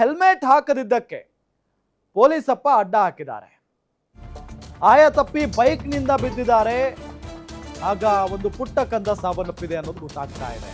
Helmet ಹಾಕದಿದ್ದಕ್ಕೆ ಪೊಲೀಸಪ್ಪ ಅಡ್ಡ ಹಾಕಿದ್ದಾರೆ. ಆಯ ತಪ್ಪಿ ಬೈಕ್ನಿಂದ ಬಿದ್ದಿದ್ದಾರೆ. ಆಗ ಒಂದು ಪುಟ್ಟ ಕಂದ ಸಾವನ್ನಪ್ಪಿದೆ ಅನ್ನೋದು ಗೊತ್ತಾಗ್ತಾ ಇದೆ.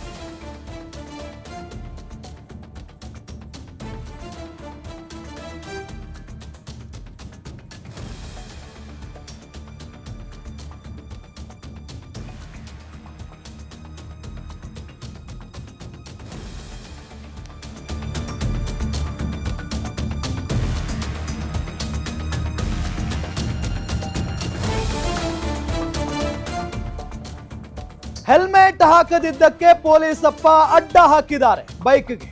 ಹೆಲ್ಮೆಟ್ ಹಾಕದಿದ್ದಕ್ಕೆ ಪೊಲೀಸಪ್ಪ ಅಡ್ಡ ಹಾಕಿದ್ದಾರೆ ಬೈಕ್ಗೆ.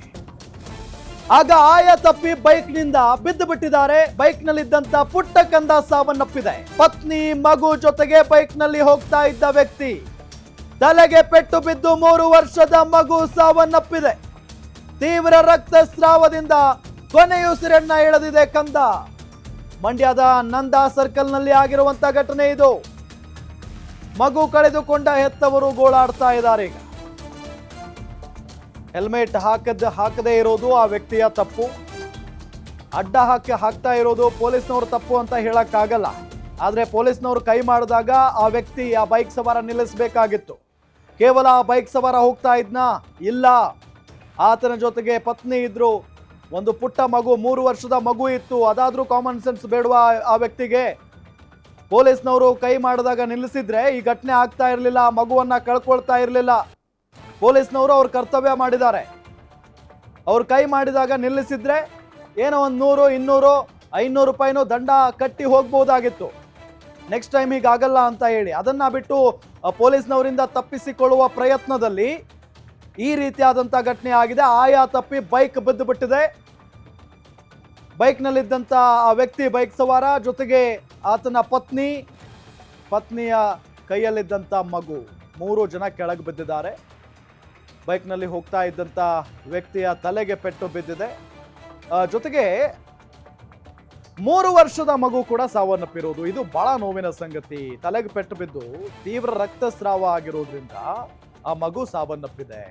ಆಗ ಆಯ ತಪ್ಪಿ ಬೈಕ್ನಿಂದ ಬಿದ್ದು ಬಿಟ್ಟಿದ್ದಾರೆ. ಬೈಕ್ನಲ್ಲಿದ್ದಂತ ಪುಟ್ಟ ಕಂದ ಸಾವನ್ನಪ್ಪಿದೆ. ಪತ್ನಿ ಮಗು ಜೊತೆಗೆ ಬೈಕ್ನಲ್ಲಿ ಹೋಗ್ತಾ ಇದ್ದ ವ್ಯಕ್ತಿ ತಲೆಗೆ ಪೆಟ್ಟು ಬಿದ್ದು 3 ವರ್ಷದ ಮಗು ಸಾವನ್ನಪ್ಪಿದೆ. ತೀವ್ರ ರಕ್ತಸ್ರಾವದಿಂದ ಕೊನೆಯುಸಿರನ್ನ ಎಳೆದಿದೆ ಕಂದ. ಮಂಡ್ಯದ ನಂದಾ ಸರ್ಕಲ್ನಲ್ಲಿ ಆಗಿರುವಂತ ಘಟನೆ ಇದು. ಮಗು ಕಳೆದುಕೊಂಡ ಹೆತ್ತವರು ಗೋಳಾಡ್ತಾ ಇದ್ದಾರೆ. ಈಗ ಹೆಲ್ಮೆಟ್ ಹಾಕದೇ ಇರೋದು ಆ ವ್ಯಕ್ತಿಯ ತಪ್ಪು. ಅಡ್ಡ ಹಾಕ್ತಾ ಇರೋದು ಪೊಲೀಸ್ನವ್ರ ತಪ್ಪು ಅಂತ ಹೇಳಕ್ಕಾಗಲ್ಲ. ಆದ್ರೆ ಪೊಲೀಸ್ನವರು ಕೈ ಮಾಡಿದಾಗ ಆ ವ್ಯಕ್ತಿ ಆ ಬೈಕ್ ಸವಾರ ನಿಲ್ಲಿಸಬೇಕಾಗಿತ್ತು. ಕೇವಲ ಆ ಬೈಕ್ ಸವಾರ ಹೋಗ್ತಾ ಇದ್ನ? ಇಲ್ಲ, ಆತನ ಜೊತೆಗೆ ಪತ್ನಿ ಇದ್ರು, ಒಂದು ಪುಟ್ಟ ಮಗು 3 ವರ್ಷದ ಮಗು ಇತ್ತು. ಅದಾದ್ರೂ ಕಾಮನ್ ಸೆನ್ಸ್ ಬೇಡವಾ ಆ ವ್ಯಕ್ತಿಗೆ? ಪೊಲೀಸ್ನವರು ಕೈ ಮಾಡಿದಾಗ ನಿಲ್ಲಿಸಿದ್ರೆ ಈ ಘಟನೆ ಆಗ್ತಾ ಇರಲಿಲ್ಲ, ಮಗುವನ್ನ ಕಳ್ಕೊಳ್ತಾ ಇರಲಿಲ್ಲ. ಪೊಲೀಸ್ನವರು ಅವ್ರ ಕರ್ತವ್ಯ ಮಾಡಿದ್ದಾರೆ. ಅವ್ರು ಕೈ ಮಾಡಿದಾಗ ನಿಲ್ಲಿಸಿದ್ರೆ ಏನೋ ಒಂದು 100, 200, 500 ರೂಪಾಯಿನೋ ದಂಡ ಕಟ್ಟಿ ಹೋಗ್ಬೋದಾಗಿತ್ತು. ನೆಕ್ಸ್ಟ್ ಟೈಮ್ ಹೀಗಾಗಲ್ಲ ಅಂತ ಹೇಳಿ ಅದನ್ನ ಬಿಟ್ಟು ಪೊಲೀಸ್ನವರಿಂದ ತಪ್ಪಿಸಿಕೊಳ್ಳುವ ಪ್ರಯತ್ನದಲ್ಲಿ ಈ ರೀತಿಯಾದಂಥ ಘಟನೆ ಆಗಿದೆ. ಆಯಾ ತಪ್ಪಿ ಬೈಕ್ ಬಿದ್ದು ಬಿಟ್ಟಿದೆ. ಬೈಕ್ನಲ್ಲಿದ್ದಂಥ ಆ ವ್ಯಕ್ತಿ ಬೈಕ್ ಸವಾರ ಜೊತೆಗೆ ಆತನ ಪತ್ನಿಯ ಕೈಯಲ್ಲಿದ್ದಂಥ ಮಗು 3 ಜನ ಕೆಳಗೆ ಬಿದ್ದಿದ್ದಾರೆ. ಬೈಕ್ನಲ್ಲಿ ಹೋಗ್ತಾ ಇದ್ದಂಥ ವ್ಯಕ್ತಿಯ ತಲೆಗೆ ಪೆಟ್ಟು ಬಿದ್ದಿದೆ. ಜೊತೆಗೆ 3 ವರ್ಷದ ಮಗು ಕೂಡ ಸಾವನ್ನಪ್ಪಿರೋದು. ಇದು ಬಹಳ ನೋವಿನ ಸಂಗತಿ. ತಲೆಗೆ ಪೆಟ್ಟು ಬಿದ್ದು ತೀವ್ರ ರಕ್ತಸ್ರಾವ ಆಗಿರೋದ್ರಿಂದ ಆ ಮಗು ಸಾವನ್ನಪ್ಪಿದೆ.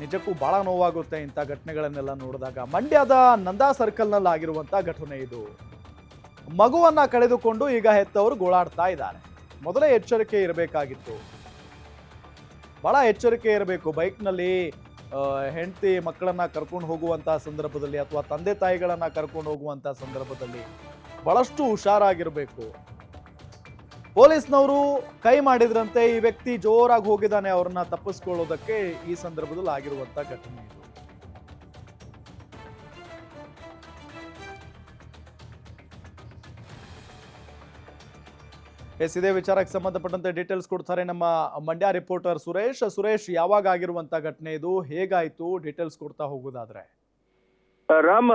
ನಿಜಕ್ಕೂ ಬಹಳ ನೋವಾಗುತ್ತೆ ಇಂಥ ಘಟನೆಗಳನ್ನೆಲ್ಲ ನೋಡಿದಾಗ. ಮಂಡ್ಯದ ನಂದಾ ಸರ್ಕಲ್ನಲ್ಲಿ ಆಗಿರುವಂಥ ಘಟನೆ ಇದು. ಮಗುವನ್ನ ಕಳೆದುಕೊಂಡು ಈಗ ಹೆತ್ತವರು ಗೋಳಾಡ್ತಾ ಇದ್ದಾರೆ. ಮೊದಲೇ ಎಚ್ಚರಿಕೆ ಇರಬೇಕಾಗಿತ್ತು, ಬಹಳ ಎಚ್ಚರಿಕೆ ಇರಬೇಕು. ಬೈಕ್ನಲ್ಲಿ ಹೆಂಡತಿ ಮಕ್ಕಳನ್ನ ಕರ್ಕೊಂಡು ಹೋಗುವಂತಹ ಸಂದರ್ಭದಲ್ಲಿ ಅಥವಾ ತಂದೆ ತಾಯಿಗಳನ್ನ ಕರ್ಕೊಂಡು ಹೋಗುವಂತಹ ಸಂದರ್ಭದಲ್ಲಿ ಬಹಳಷ್ಟು ಹುಷಾರಾಗಿರ್ಬೇಕು. ಪೊಲೀಸ್ನವರು ಕೈ ಮಾಡಿದ್ರಂತೆ ಈ ವ್ಯಕ್ತಿ ಜೋರಾಗಿ ಹೋಗಿದ್ದಾನೆ ಅವ್ರನ್ನ ತಪ್ಪಿಸ್ಕೊಳ್ಳೋದಕ್ಕೆ. ಈ ಸಂದರ್ಭದಲ್ಲಿ ಆಗಿರುವಂತ ಘಟನೆ ಇದು. ಇದೇ ವಿಚಾರಕ್ಕೆ ಸಂಬಂಧಪಟ್ಟಂತೆ ಡೀಟೇಲ್ಸ್ ಕೊಡ್ತಾರೆ ನಮ್ಮ ಮಂಡ್ಯ ರಿಪೋರ್ಟರ್ ಸುರೇಶ್. ಯಾವಾಗ ಆಗಿರುವಂತ ಘಟನೆ ಇದು, ಹೇಗಾಯ್ತು, ಡೀಟೇಲ್ಸ್ ಕೊಡ್ತಾ ಹೋಗೋದಾದ್ರೆ? ರಾಮ್,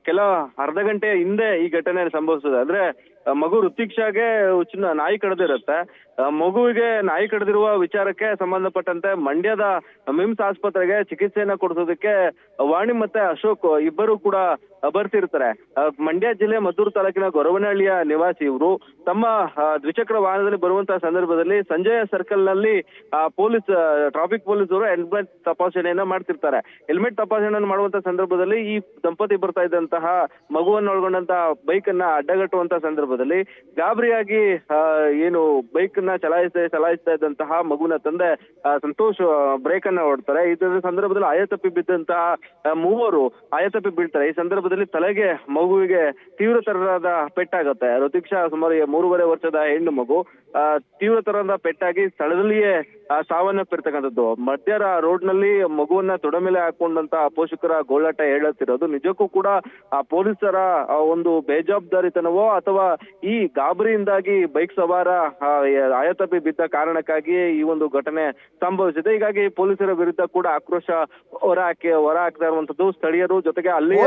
ಕೆಲ ಅರ್ಧ ಗಂಟೆ ಹಿಂದೆ ಈ ಘಟನೆ ಸಂಭವಿಸಿದೆ. ಅಂದ್ರೆ ಮಗು ಋತಿಕ್ಷಾಗೆ ನಾಯಿ ಕಡ್ದಿರುತ್ತೆ. ಮಗುವಿಗೆ ನಾಯಿ ಕಡ್ದಿರುವ ವಿಚಾರಕ್ಕೆ ಸಂಬಂಧಪಟ್ಟಂತೆ ಮಂಡ್ಯದ ಮಿಮ್ಸ್ ಆಸ್ಪತ್ರೆಗೆ ಚಿಕಿತ್ಸೆಯನ್ನ ಕೊಡಿಸೋದಕ್ಕೆ ವಾಣಿ ಮತ್ತೆ ಅಶೋಕ್ ಇಬ್ಬರು ಕೂಡ ಬರ್ತಿರ್ತಾರೆ. ಮಂಡ್ಯ ಜಿಲ್ಲೆ ಮದ್ದೂರು ತಾಲೂಕಿನ ಗೊರವನಹಳ್ಳಿಯ ನಿವಾಸಿ ಇವರು. ತಮ್ಮ ದ್ವಿಚಕ್ರ ವಾಹನದಲ್ಲಿ ಬರುವಂತಹ ಸಂದರ್ಭದಲ್ಲಿ ಸಂಜಯ ಸರ್ಕಲ್ ನಲ್ಲಿ ಟ್ರಾಫಿಕ್ ಪೊಲೀಸರು ಹೆಲ್ಮೆಟ್ ತಪಾಸಣೆಯನ್ನ ಮಾಡ್ತಿರ್ತಾರೆ. ಹೆಲ್ಮೆಟ್ ತಪಾಸಣೆಯನ್ನು ಮಾಡುವಂತಹ ಸಂದರ್ಭದಲ್ಲಿ ಈ ದಂಪತಿ ಬರ್ತಾ ಇದ್ದಂತಹ ಮಗುವನ್ನು ಒಳಗೊಂಡಂತಹ ಬೈಕ್ ಅನ್ನ ಅಡ್ಡಗಟ್ಟುವಂತಹ ಸಂದರ್ಭದಲ್ಲಿ ಗಾಬರಿಯಾಗಿ ಏನು ಬೈಕ್ ನ ಚಲಾಯಿಸ್ತಾ ಇದ್ದಂತಹ ಮಗುವಿನ ತಂದೆ ಸಂತೋಷ್ ಬ್ರೇಕ್ ಅನ್ನ ಹೊಡ್ತಾರೆ. ಇದರ ಸಂದರ್ಭದಲ್ಲಿ ಆಯತಪ್ಪಿ ಬಿದ್ದಂತಹ ಮೂವರು ಆಯತಪ್ಪಿ ಬೀಳ್ತಾರೆ. ಈ ಸಂದರ್ಭದಲ್ಲಿ ತಲೆಗೆ ಮಗುವಿಗೆ ತೀವ್ರತರವಾದ ಪೆಟ್ಟಾಗುತ್ತೆ. ಋತಿಕ್ಷಾ ಸುಮಾರು 3.5 ವರ್ಷದ ಹೆಣ್ಣು ಮಗು ತೀವ್ರತರವಾದ ಪೆಟ್ಟಾಗಿ ಸ್ಥಳದಲ್ಲಿಯೇ ಸಾವನ್ನಪ್ಪಿರ್ತಕ್ಕಂಥದ್ದು. ಮಧ್ಯದ ರೋಡ್ ನಲ್ಲಿ ಮಗುವನ್ನ ತೊಡೆ ಮೇಲೆ ಹಾಕೊಂಡಂತ ಪೋಷಕರ ಗೋಳಾಟ ಹೇಳುತ್ತಿರೋದು. ನಿಜಕ್ಕೂ ಕೂಡ ಆ ಪೊಲೀಸರ ಒಂದು ಬೇಜವಾಬ್ದಾರಿತನವೋ ಅಥವಾ ಈ ಗಾಬರಿಯಿಂದಾಗಿ ಬೈಕ್ ಸವಾರ ಆಯತಪ್ಪಿ ಬಿದ್ದ ಕಾರಣಕ್ಕಾಗಿ ಈ ಒಂದು ಘಟನೆ ಸಂಭವಿಸಿದೆ. ಹೀಗಾಗಿ ಪೊಲೀಸರ ವಿರುದ್ಧ ಕೂಡ ಆಕ್ರೋಶ ಹೊರ ಹಾಕ್ತಾ ಇರುವಂತದ್ದು ಸ್ಥಳೀಯರು. ಜೊತೆಗೆ ಅಲ್ಲಿ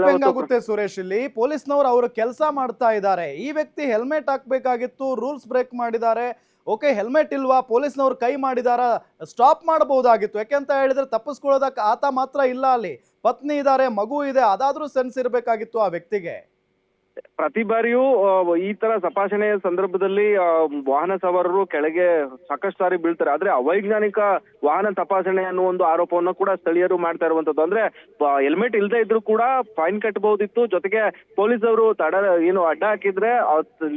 ಹೆಂಗಾಗುತ್ತೆ ಸುರೇಶ್, ಇಲ್ಲಿ ಪೊಲೀಸ್ನವರು ಅವರು ಕೆಲಸ ಮಾಡ್ತಾ ಇದ್ದಾರೆ. ಈ ವ್ಯಕ್ತಿ ಹೆಲ್ಮೆಟ್ ಹಾಕ್ಬೇಕಾಗಿತ್ತು, ರೂಲ್ಸ್ ಬ್ರೇಕ್ ಮಾಡಿದ್ದಾರೆ. ಓಕೆ, ಹೆಲ್ಮೆಟ್ ಇಲ್ವಾ, ಪೊಲೀಸ್ನವ್ರು ಕೈ ಮಾಡಿದಾರ, ಸ್ಟಾಪ್ ಮಾಡಬಹುದಾಗಿತ್ತು. ಯಾಕೆಂತ ಹೇಳಿದ್ರೆ ತಪ್ಪಿಸ್ಕೊಳ್ಳೋದಕ್ಕೆ ಆತ ಮಾತ್ರ ಇಲ್ಲ, ಅಲ್ಲಿ ಪತ್ನಿ ಇದ್ದಾರೆ, ಮಗು ಇದೆ, ಅದಾದ್ರೂ ಸೆನ್ಸ್ ಇರಬೇಕಾಗಿತ್ತು ಆ ವ್ಯಕ್ತಿಗೆ. ಪ್ರತಿ ಬಾರಿಯೂ ಈ ತರ ತಪಾಸಣೆಯ ಸಂದರ್ಭದಲ್ಲಿ ವಾಹನ ಸವಾರರು ಕೆಳಗೆ ಸಾಕಷ್ಟು ಸಾರಿ ಬೀಳ್ತಾರೆ. ಆದ್ರೆ ಅವೈಜ್ಞಾನಿಕ ವಾಹನ ತಪಾಸಣೆ ಅನ್ನೋ ಒಂದು ಆರೋಪವನ್ನು ಕೂಡ ಸ್ಥಳೀಯರು ಮಾಡ್ತಾ ಇರುವಂತದ್ದು. ಅಂದ್ರೆ ಹೆಲ್ಮೆಟ್ ಇಲ್ಲದೆ ಇದ್ರೂ ಕೂಡ ಫೈನ್ ಕಟ್ಟಬಹುದಿತ್ತು. ಜೊತೆಗೆ ಪೊಲೀಸ್ ಅವರು ಅಡ್ಡ ಹಾಕಿದ್ರೆ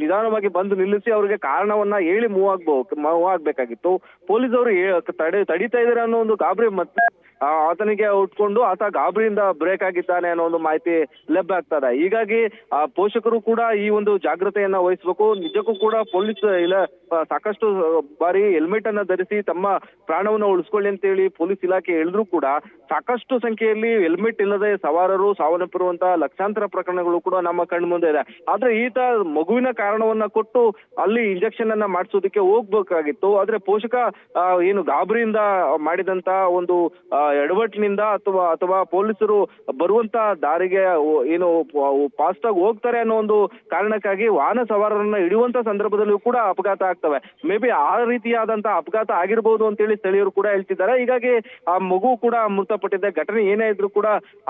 ನಿಧಾನವಾಗಿ ಬಂದು ನಿಲ್ಲಿಸಿ ಅವ್ರಿಗೆ ಕಾರಣವನ್ನ ಹೇಳಿ ಮೂವ್ ಆಗ್ಬೇಕಾಗಿತ್ತು. ಪೊಲೀಸ್ ಅವರು ತಡಿತಾ ಇದಾರೆ ಅನ್ನೋ ಒಂದು ಗಾಬರಿ ಮತ್ತೆ ಆತನಿಗೆ ಉಟ್ಕೊಂಡು ಆತ ಗಾಬರಿಯಿಂದ ಬ್ರೇಕ್ ಆಗಿದ್ದಾನೆ ಅನ್ನೋ ಒಂದು ಮಾಹಿತಿ ಲಭ್ಯ ಆಗ್ತದೆ. ಹೀಗಾಗಿ ಪೋಷಕರು ಕೂಡ ಈ ಒಂದು ಜಾಗೃತೆಯನ್ನ ವಹಿಸಬೇಕು. ನಿಜಕ್ಕೂ ಕೂಡ ಪೊಲೀಸ್ ಸಾಕಷ್ಟು ಬಾರಿ ಹೆಲ್ಮೆಟ್ ಅನ್ನ ಧರಿಸಿ ತಮ್ಮ ಪ್ರಾಣವನ್ನ ಉಳಿಸ್ಕೊಳ್ಳಿ ಅಂತ ಹೇಳಿ ಪೊಲೀಸ್ ಇಲಾಖೆ ಹೇಳಿದ್ರು ಕೂಡ ಸಾಕಷ್ಟು ಸಂಖ್ಯೆಯಲ್ಲಿ ಹೆಲ್ಮೆಟ್ ಇಲ್ಲದೆ ಸವಾರರು ಸಾವನ್ನಪ್ಪಿರುವಂತಹ ಲಕ್ಷಾಂತರ ಪ್ರಕರಣಗಳು ಕೂಡ ನಮ್ಮ ಕಣ್ಣು ಮುಂದೆ ಇದೆ. ಆದ್ರೆ ಈತ ಮಗುವಿನ ಕಾರಣವನ್ನ ಕೊಟ್ಟು ಅಲ್ಲಿ ಇಂಜೆಕ್ಷನ್ ಅನ್ನ ಮಾಡಿಸೋದಕ್ಕೆ ಹೋಗ್ಬೇಕಾಗಿತ್ತು. ಆದ್ರೆ ಪೋಷಕ ಗಾಬರಿಯಿಂದ ಮಾಡಿದಂತ ಒಂದು ಎಡವಟ್ಟಿನಿಂದ ಅಥವಾ ಪೊಲೀಸರು ಬರುವಂತ ದಾರಿಗೆ ಫಾಸ್ಟ್ ಆಗಿ ಹೋಗ್ತಾರೆ ಅನ್ನೋ ಒಂದು ಕಾರಣಕ್ಕಾಗಿ ವಾಹನ ಸವಾರರನ್ನ ಹಿಡಿಯುವಂತ ಸಂದರ್ಭದಲ್ಲೂ ಕೂಡ ಅಪಘಾತ ಆಗ್ತವೆ. ಮೇ ಬಿ ಆ ರೀತಿಯಾದಂತಹ ಅಪಘಾತ ಆಗಿರ್ಬೋದು ಅಂತೇಳಿ ಸ್ಥಳೀಯರು ಕೂಡ ಹೇಳ್ತಿದ್ದಾರೆ. ಹೀಗಾಗಿ ಆ ಮಗು ಕೂಡ ಮೃತಪಟ್ಟಿದೆ. ಘಟನೆ ಏನೇ ಇದ್ರು ಕೂಡ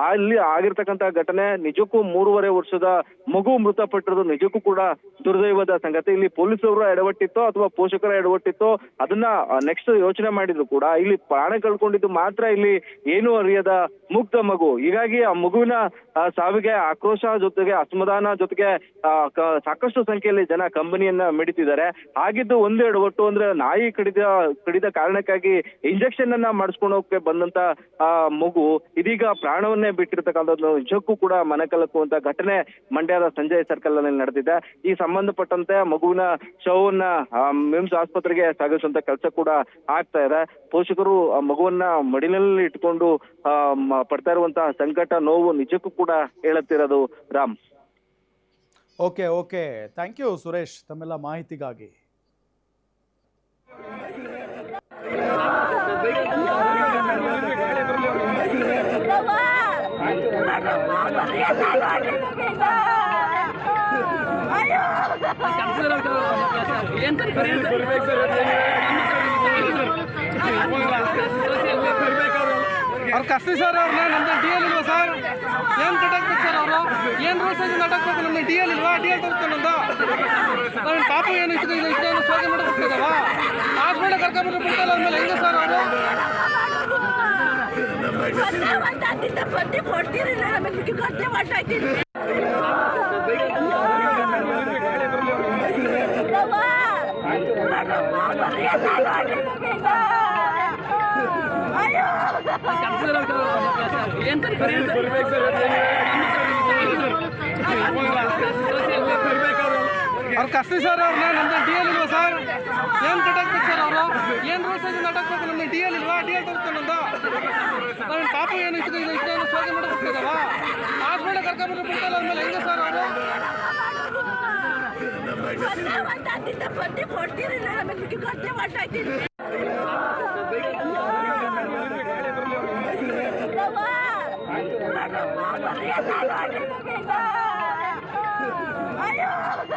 ಅಲ್ಲಿ ಆಗಿರ್ತಕ್ಕಂತಹ ಘಟನೆ ನಿಜಕ್ಕೂ 3.5 ವರ್ಷದ ಮಗು ಮೃತಪಟ್ಟಿರೋದು ನಿಜಕ್ಕೂ ಕೂಡ ದುರ್ದೈವದ ಸಂಗತಿ. ಇಲ್ಲಿ ಪೊಲೀಸರು ಎಡವಟ್ಟಿತ್ತೋ ಅಥವಾ ಪೋಷಕರ ಎಡವಟ್ಟಿತ್ತೋ ಅದನ್ನ ನೆಕ್ಸ್ಟ್ ಯೋಚನೆ ಮಾಡಿದ್ರು ಕೂಡ ಇಲ್ಲಿ ಪ್ರಾಣ ಕಳ್ಕೊಂಡಿದ್ದು ಮಾತ್ರ ಇಲ್ಲಿ ಏನು ಅರಿಯದ ಮುಗ್ಧ ಮಗು. ಹೀಗಾಗಿ ಆ ಮಗುವಿನ ಸಾವಿಗೆ ಆಕ್ರೋಶ ಜೊತೆಗೆ ಅಸಮಾಧಾನ ಜೊತೆಗೆ ಸಾಕಷ್ಟು ಸಂಖ್ಯೆಯಲ್ಲಿ ಜನ ಕಂಬನಿಯನ್ನ ಮಿಡಿತಿದ್ದಾರೆ. ಆಗಿದ್ದು ಒಂದು ಎಡವಟ್ಟು ಅಂದ್ರೆ ನಾಯಿ ಕಡಿದ ಕಾರಣಕ್ಕಾಗಿ ಇಂಜೆಕ್ಷನ್ ಅನ್ನ ಮಾಡಿಸ್ಕೊಂಡು ಹೋಗಕ್ಕೆ ಬಂದಂತ ಮಗು ಇದೀಗ ಪ್ರಾಣವನ್ನೇ ಬಿಟ್ಟಿರ್ತಕ್ಕಂಥದ್ದು ನಿಜಕ್ಕೂ ಕೂಡ ಮನಕಲಕುವಂತ ಘಟನೆ ಮಂಡ್ಯದ ಸಂಜಯ್ ಸರ್ಕಲ್ ನಲ್ಲಿ ನಡೆದಿದೆ. ಈ ಸಂಬಂಧಪಟ್ಟಂತೆ ಮಗುವಿನ ಶವವನ್ನ ಮಿಮ್ಸ್ ಆಸ್ಪತ್ರೆಗೆ ಸಾಗಿಸುವಂತ ಕೆಲಸ ಕೂಡ ಆಗ್ತಾ ಇದೆ. ಪೋಷಕರು ಮಗುವನ್ನ ಮಡಿಲಲ್ಲಿ ಇಟ್ಕೊಂಡು ಪಡ್ತಾ ಇರುವಂತಹ ಸಂಕಟ ನೋವು ನಿಜಕ್ಕೂ ಕೂಡ ಹೇಳುತ್ತಿರೋದು. Ram. Okay thank you Suresh ತಮ್ಮೆಲ್ಲ ಮಾಹಿತಿಗಾಗಿ. ಅವ್ರು ಕಸ್ತಿ ಸರ್ ಅವ್ರನ್ನ ನಮ್ದು ಡಿ ಎಲ್ ಇಲ್ವಾ ಸರ್? ಏನು ಕಟ್ಟಾಕ್ಬೇಕು ಸರ್ ಅವರು? ಏನು ರೂಲ್ಸ್ ಐತೆ ಕಟ್ಟಾಕ್ಬೇಕು? ನಮ್ದು ಡಿ ಎಲ್ ಇಲ್ವಾ? ಡಿ ಎಲ್ ತೋರಿಸ್ಕೊಂಡು ನಾವೇನು ಪಾಪ ಏನು ಇದನ್ನು ಸೋಗೆ ಮಾಡಬೇಕಿದಾವ? ಹಾಸ್ಪಿಟಲ್ ಕರ್ಕೊಂಡ್ಬಿಟ್ಟು ಬಿಡ್ತಲ್ಲ ಅಂದ್ಮೇಲೆ ಹೆಂಗೆ ಸರ್ ಅವರು? ಅವ್ರು ಕಸ್ತಿ ಸರ್ ಅವ್ರನ್ನ ನಮ್ದು ಡಿ ಎಲ್ ಇಲ್ವಾ ಸರ್? ಏನು ಕಟ್ಟಾಕ್ಬೇಕು ಸರ್ ಅವರು? ಏನು ರೂಲ್ಸ್ ಐತೆ ಕಟ್ಟಾಕ್ಬೇಕು? ನಮ್ದು ಡಿ ಎಲ್ ಇಲ್ವಾ? ಡಿ ಎಲ್ ತೋರಿಸ್ಕೊಂಡು ನಾವೇನು ಪಾಪ ಏನು ಇದನ್ನು ಸೋಗೆ ಮಾಡಬೇಕಿದಾವ? ಹಾಸ್ಪಿಟಲ್ ಕರ್ಕೊಂಡ್ಬಿಟ್ಟು ಬಿಡ್ತಲ್ಲ ಅಂದ್ಮೇಲೆ ಹೆಂಗೆ ಸರ್ ಅವರು? ಕೊಡ್ತೀರಿಲ್ಲ ನಮಗೆ ಕಟ್ಟೆ ಮಾಡ್ತಾ